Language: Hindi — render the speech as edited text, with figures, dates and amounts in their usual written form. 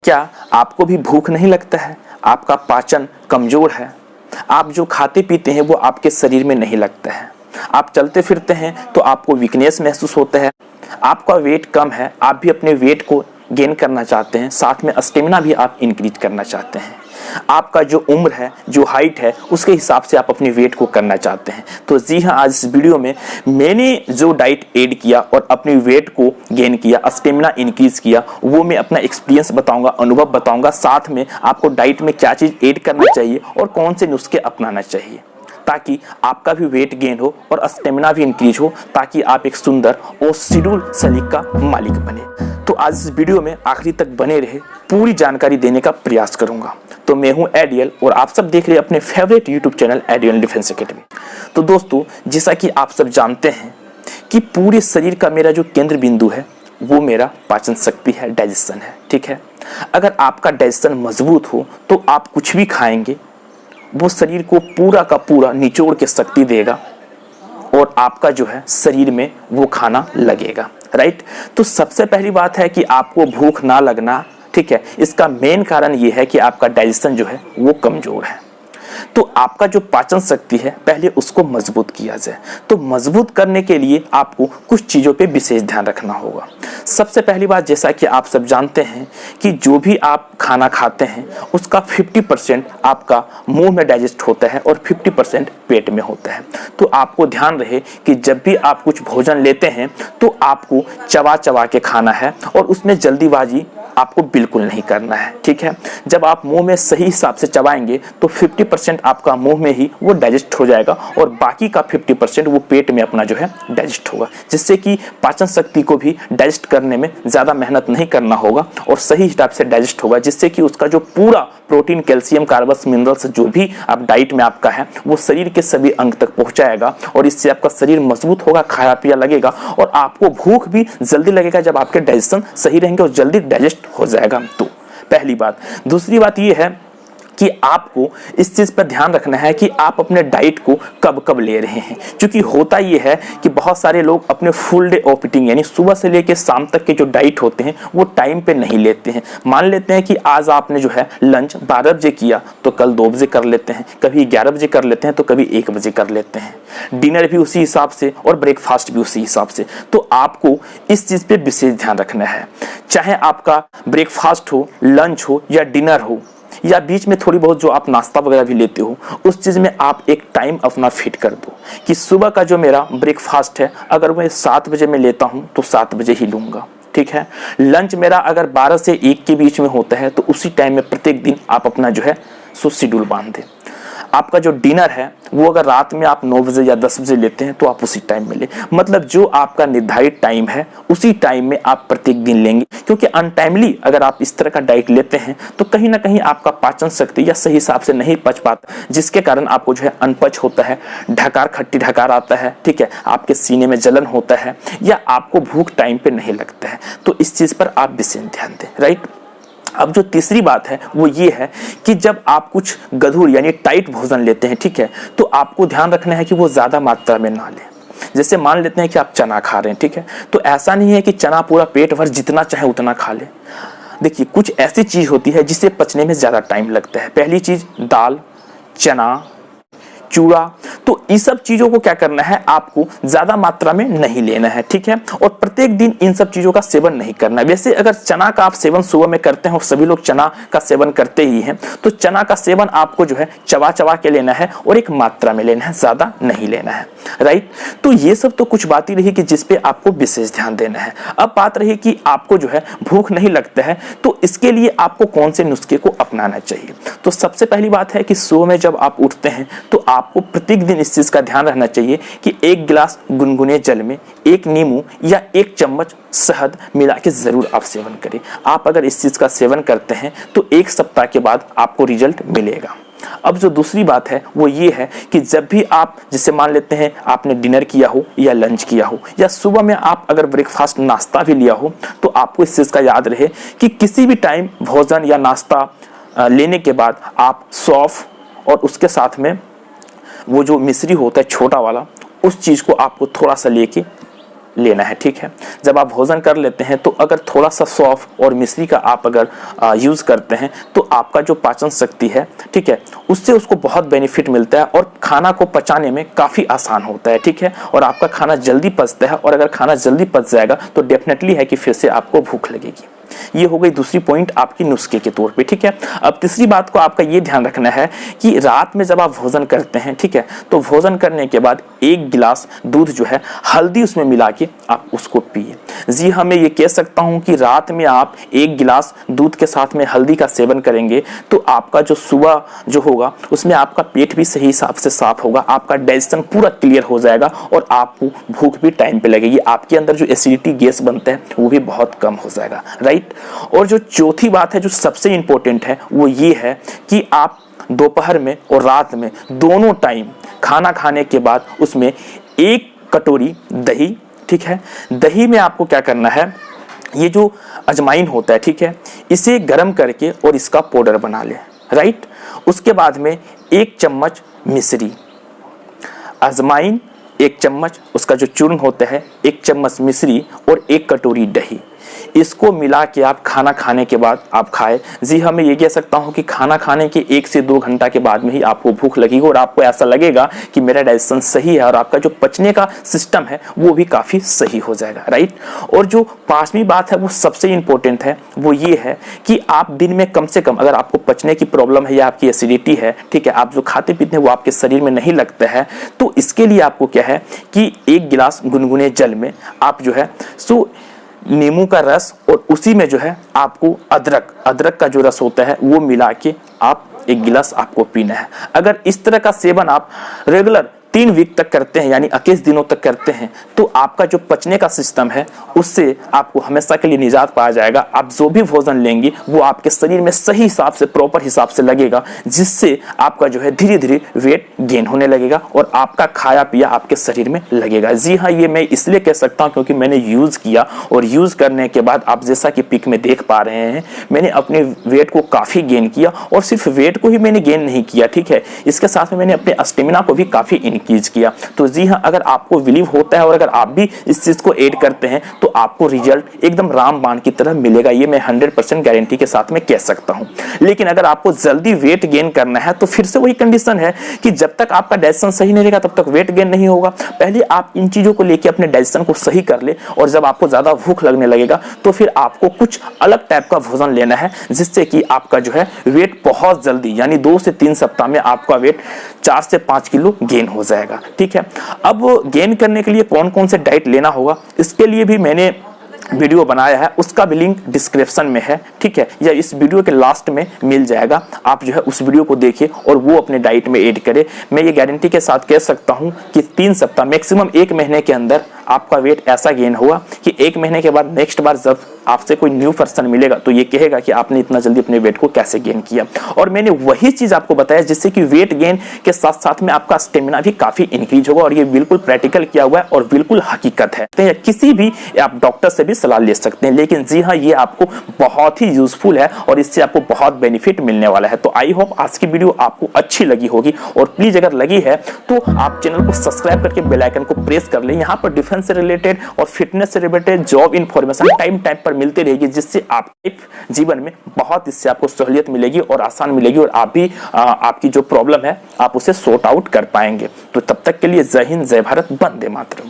क्या आपको भी भूख नहीं लगता है? आपका पाचन कमजोर है, आप जो खाते पीते हैं वो आपके शरीर में नहीं लगता है, आप चलते फिरते हैं तो आपको वीकनेस महसूस होता है, आपका वेट कम है, आप भी अपने वेट को गेन करना चाहते हैं, साथ में स्टेमिना भी आप इंक्रीज करना चाहते हैं, आपका जो उम्र है, जो हाइट है, उसके हिसाब से आप अपने वेट को करना चाहते हैं। तो जी हाँ, आज इस वीडियो में मैंने जो डाइट ऐड किया और अपनी वेट को गेन किया, स्टेमिना इंक्रीज किया, वो मैं अपना एक्सपीरियंस बताऊंगा, अनुभव बताऊंगा, साथ में आपको डाइट में क्या चीज़ ऐड करना चाहिए और कौन से नुस्खे अपनाना चाहिए, ताकि आपका भी वेट गेन हो और स्टेमिना भी इंक्रीज हो, ताकि आप एक सुंदर और शेड्यूल शरीर का मालिक बने। तो आज इस वीडियो में आखिरी तक बने रहे, पूरी जानकारी देने का प्रयास करूंगा। तो मैं हूं एडियल और आप सब देख रहे हैं अपने favourite YouTube channel Ideal Defence Academy. तो दोस्तों, जैसा कि आप सब जानते हैं कि पूरे शरीर का मेरा जो केंद्र बिंदु है वो मेरा पाचन शक्ति है, डाइजेशन है, ठीक है। अगर आपका डाइजेशन मजबूत हो तो आप कुछ भी खाएंगे वो शरीर को पूरा का पूरा निचोड़ के शक्ति देगा और आपका जो है शरीर में वो खाना लगेगा, राइट। तो सबसे पहली बात है कि आपको भूख ना लगना, ठीक है, इसका मेन कारण ये है कि आपका डाइजेशन जो है वो कमजोर है। तो आपका जो पाचन शक्ति है पहले उसको मजबूत किया जाए। तो मजबूत करने के लिए आपको कुछ चीज़ों पे विशेष ध्यान रखना होगा। सबसे पहली बात, जैसा कि आप सब जानते हैं कि जो भी आप खाना खाते हैं उसका 50% आपका मुंह में डाइजेस्ट होता है और 50% पेट में होता है। तो आपको ध्यान रहे कि जब भी आप कुछ भोजन लेते हैं तो आपको चबा चबा के खाना है और उसमें जल्दीबाजी आपको बिल्कुल नहीं करना है, ठीक है। जब आप मुंह में सही हिसाब से चबाएंगे तो 50% आपका मुंह में ही वो डाइजेस्ट हो जाएगा और बाकी का 50% वो पेट में अपना जो है डाइजेस्ट होगा, जिससे कि पाचन शक्ति को भी डाइजेस्ट करने में ज़्यादा मेहनत नहीं करना होगा और सही हिसाब से डाइजेस्ट होगा, जिससे कि उसका जो पूरा प्रोटीन, कैल्शियम, कार्बस, मिनरल्स जो भी आप डाइट में आपका है वो शरीर के सभी अंग तक पहुंचाएगा और इससे आपका शरीर मजबूत होगा, खाया पिया लगेगा और आपको भूख भी जल्दी लगेगा जब आपके डाइजेशन सही रहेंगे और जल्दी डाइजेस्ट हो जाएगा। तो पहली बात। दूसरी बात ये है कि आपको इस चीज़ पर ध्यान रखना है कि आप अपने डाइट को कब कब ले रहे हैं, क्योंकि होता ये है कि बहुत सारे लोग अपने फुल डे ऑफ ईटिंग यानी सुबह से लेकर शाम तक के जो डाइट होते हैं वो टाइम पे नहीं लेते हैं। मान लेते हैं कि आज आपने जो है लंच 12 बजे किया तो कल 2 बजे कर लेते हैं, कभी 11 बजे कर लेते हैं तो कभी 1 बजे कर लेते हैं, डिनर भी उसी हिसाब से और ब्रेकफास्ट भी उसी हिसाब से। तो आपको इस चीज़ पर विशेष ध्यान रखना है, चाहे आपका ब्रेकफास्ट हो, लंच हो या डिनर हो या बीच में थोड़ी बहुत जो आप नाश्ता वगैरह भी लेते हो, उस चीज़ में आप एक टाइम अपना फिट कर दो कि सुबह का जो मेरा ब्रेकफास्ट है अगर मैं 7 बजे में लेता हूँ तो 7 बजे ही लूँगा, ठीक है। लंच मेरा अगर 12 से 1 के बीच में होता है तो उसी टाइम में प्रत्येक दिन आप अपना जो है सो शेड्यूल बांध दें। आपका जो डिनर है वो अगर रात में आप 9 बजे या 10 बजे लेते हैं तो आप उसी टाइम में लें, मतलब जो आपका निर्धारित टाइम है उसी टाइम में आप प्रत्येक दिन लेंगे, क्योंकि अनटाइमली अगर आप इस तरह का डाइट लेते हैं तो कहीं ना कहीं आपका पाचन शक्ति या सही हिसाब से नहीं पच पाता, जिसके कारण आपको जो है अनपच होता है, ढकार खट्टी ढकार आता है, ठीक है, आपके सीने में जलन होता है या आपको भूख टाइम पे नहीं लगता है। तो इस चीज़ पर आप विशेष ध्यान दें, राइट। अब जो तीसरी बात है वो ये है कि जब आप कुछ गधूर यानी टाइट भोजन लेते हैं, ठीक है, तो आपको ध्यान रखना है कि वो ज़्यादा मात्रा में ना लें। जैसे मान लेते हैं कि आप चना खा रहे हैं, ठीक है, तो ऐसा नहीं है कि चना पूरा पेट भर जितना चाहे उतना खा लें। देखिए, कुछ ऐसी चीज़ होती है जिसे पचने में ज़्यादा टाइम लगता है। पहली चीज़ दाल, चना, चूड़ा, तो इस सब चीज़ों को क्या करना है, आपको ज़्यादा मात्रा में नहीं लेना है, ठीक है, और प्रत्येक दिन इन सब चीज़ों का सेवन नहीं करना है। वैसे अगर चना का आप सेवन सुबह में करते हैं और सभी लोग चना का सेवन करते ही हैं, तो चना का सेवन आपको जो है चबा चबा के लेना है और एक मात्रा में लेना है, ज़्यादा नहीं लेना है, राइट। तो ये सब तो कुछ बात ही रही कि जिस पे आपको विशेष ध्यान देना है। अब बात रही कि आपको जो है भूख नहीं लगता है तो इसके लिए आपको कौन से नुस्खे को अपनाना चाहिए। तो सबसे पहली बात है कि सुबह में जब आप उठते हैं तो आपको प्रत्येक दिन इस चीज़ का ध्यान रखना चाहिए कि 1 गिलास गुनगुने जल में 1 नींबू या 1 चम्मच शहद मिला के ज़रूर आप सेवन करें। आप अगर इस चीज़ का सेवन करते हैं तो 1 सप्ताह के बाद आपको रिजल्ट मिलेगा। अब जो दूसरी बात है वो ये है कि जब भी आप, जैसे मान लेते हैं आपने डिनर किया हो या लंच किया हो या सुबह में आप अगर ब्रेकफास्ट नाश्ता भी लिया हो, तो आपको इस चीज़ का याद रहे कि किसी भी टाइम भोजन या नाश्ता लेने के बाद आप सौंफ और उसके साथ में वो जो मिश्री होता है छोटा वाला, उस चीज़ को आपको थोड़ा सा लेके लेना है, ठीक है। जब आप भोजन कर लेते हैं तो अगर थोड़ा सा सौंफ और मिश्री का आप अगर यूज़ करते हैं तो आपका जो पाचन शक्ति है, ठीक है, उससे उसको बहुत बेनिफिट मिलता है और खाना को पचाने में काफ़ी आसान होता है, ठीक है, और आपका खाना जल्दी पचता है। और अगर खाना जल्दी पच जाएगा तो डेफिनेटली है कि फिर से आपको भूख लगेगी। ये हो गई दूसरी पॉइंट आपकी नुस्खे के तौर पे, ठीक है। अब तीसरी बात को आपका ये ध्यान रखना है कि रात में जब आप भोजन करते हैं, ठीक है, तो भोजन करने के बाद 1 गिलास दूध जो है हल्दी उसमें मिला के आप उसको पिए। जी हाँ, मैं ये कह सकता हूँ कि रात में आप 1 गिलास दूध के साथ में हल्दी का सेवन करेंगे तो आपका जो सुबह जो होगा उसमें आपका पेट भी सही हिसाब से साफ होगा, आपका डाइजेशन पूरा क्लियर हो जाएगा और आपको भूख भी टाइम पे लगेगी। आपके अंदर जो एसिडिटी गैस बनता है वो भी बहुत कम हो जाएगा, राइट। और जो चौथी बात है जो सबसे इंपॉर्टेंट है वो ये है कि आप दोपहर में और रात में दोनों टाइम खाना खाने के बाद उसमें 1 कटोरी दही, ठीक है, दही में आपको क्या करना है, ये जो अजवाइन होता है, ठीक है, इसे गर्म करके और इसका पाउडर बना ले, राइट। उसके बाद में 1 चम्मच मिश्री, अजवाइन 1 चम्मच, उसका जो चूर्ण होता है 1 चम्मच मिश्री और 1 कटोरी दही, इसको मिला के आप खाना खाने के बाद आप खाए। जी हाँ, मैं ये कह सकता हूँ कि खाना खाने के 1 से 2 घंटा के बाद में ही आपको भूख लगेगी और आपको ऐसा लगेगा कि मेरा डाइजेशन सही है और आपका जो पचने का सिस्टम है वो भी काफ़ी सही हो जाएगा, राइट। और जो 5वीं बात है वो सबसे इंपॉर्टेंट है, वो ये है कि आप दिन में कम से कम, अगर आपको पचने की प्रॉब्लम है या आपकी एसिडिटी है, ठीक है, आप जो खाते पीते हैं वो आपके शरीर में नहीं लगता है, तो इसके लिए आपको क्या है कि 1 गिलास गुनगुने जल में आप जो है नींबू का रस और उसी में जो है आपको अदरक का जो रस होता है वो मिला के आप 1 गिलास आपको पीना है। अगर इस तरह का सेवन आप रेगुलर 3 वीक तक करते हैं, यानी 21 दिनों तक करते हैं, तो आपका जो पचने का सिस्टम है उससे आपको हमेशा के लिए निजात पाया जाएगा। आप जो भी भोजन लेंगे वो आपके शरीर में सही हिसाब से, प्रॉपर हिसाब से लगेगा, जिससे आपका जो है धीरे धीरे वेट गेन होने लगेगा और आपका खाया पिया आपके शरीर में लगेगा। जी हाँ, ये मैं इसलिए कह सकता हूँ क्योंकि मैंने यूज़ किया और यूज़ करने के बाद आप जैसा कि पिक में देख पा रहे हैं, मैंने अपने वेट को काफ़ी गेन किया और सिर्फ वेट को ही मैंने गेन नहीं किया, ठीक है, इसके साथ में मैंने अपने स्टेमिना को भी काफ़ी इंक्रीज किया। तो जी हाँ, अगर आपको बिलीव होता है और अगर आप भी इस चीज को ऐड करते हैं तो आपको रिजल्ट एकदम रामबाण की तरह मिलेगा, ये मैं 100% गारंटी के साथ में कह सकता हूं। लेकिन अगर आपको जल्दी वेट गेन करना है तो फिर से वही कंडीशन है कि जब तक आपका डाइजेशन सही नहीं रहेगा तब तक वेट गेन नहीं होगा। पहले आप इन चीजों को लेकर अपने डाइजेशन को सही कर ले और जब आपको ज्यादा भूख लगने लगेगा तो फिर आपको कुछ अलग टाइप का भोजन लेना है, जिससे कि आपका जो है वेट बहुत जल्दी, यानी 2 से 3 सप्ताह में आपका वेट 4 से 5 किलो गेन हो जाएगा, ठीक है। अब गेन करने के लिए कौन कौन से डाइट लेना होगा, इसके लिए भी मैंने वीडियो बनाया है, उसका भी लिंक डिस्क्रिप्शन में है, ठीक है, या इस वीडियो के लास्ट में मिल जाएगा। आप जो है उस वीडियो को देखिए और वो अपने डाइट में ऐड करें। मैं ये गारंटी के साथ कह सकता हूं कि 3 सप्ताह मैक्सिमम 1 महीने के अंदर आपका वेट ऐसा गेन हुआ कि 1 महीने के बाद नेक्स्ट बार जब आपसे कोई न्यू पर्सन मिलेगा तो ये कहेगा कि आपने इतना जल्दी अपने वेट को कैसे गेन किया। और मैंने वही चीज आपको बताया जिससे कि वेट गेन के साथ साथ में आपका स्टेमिना भी काफी इंक्रीज होगा, और ये बिल्कुल प्रैक्टिकल किया हुआ है और बिल्कुल हकीकत है। तो किसी भी आप डॉक्टर से भी सलाह ले सकते हैं, लेकिन जी हाँ, ये आपको बहुत ही यूजफुल है और इससे आपको बहुत बेनिफिट मिलने वाला है। तो आई होप आज की वीडियो आपको अच्छी लगी होगी, और प्लीज अगर लगी है तो आप चैनल को सब्सक्राइब करके बेल आइकन को प्रेस कर लें। यहाँ पर डिफेंस से रिलेटेड और फिटनेस से रिलेटेड जॉब इन्फॉर्मेशन टाइम पर मिलती रहेगी, जिससे आप जीवन में बहुत इससे आपको सहूलियत मिलेगी और आसान मिलेगी, और आप भी आपकी जो प्रॉब्लम है आप उसे सॉर्ट आउट कर पाएंगे। तो तब तक के लिए जय हिंद, जय भारत, वंदे मातरम।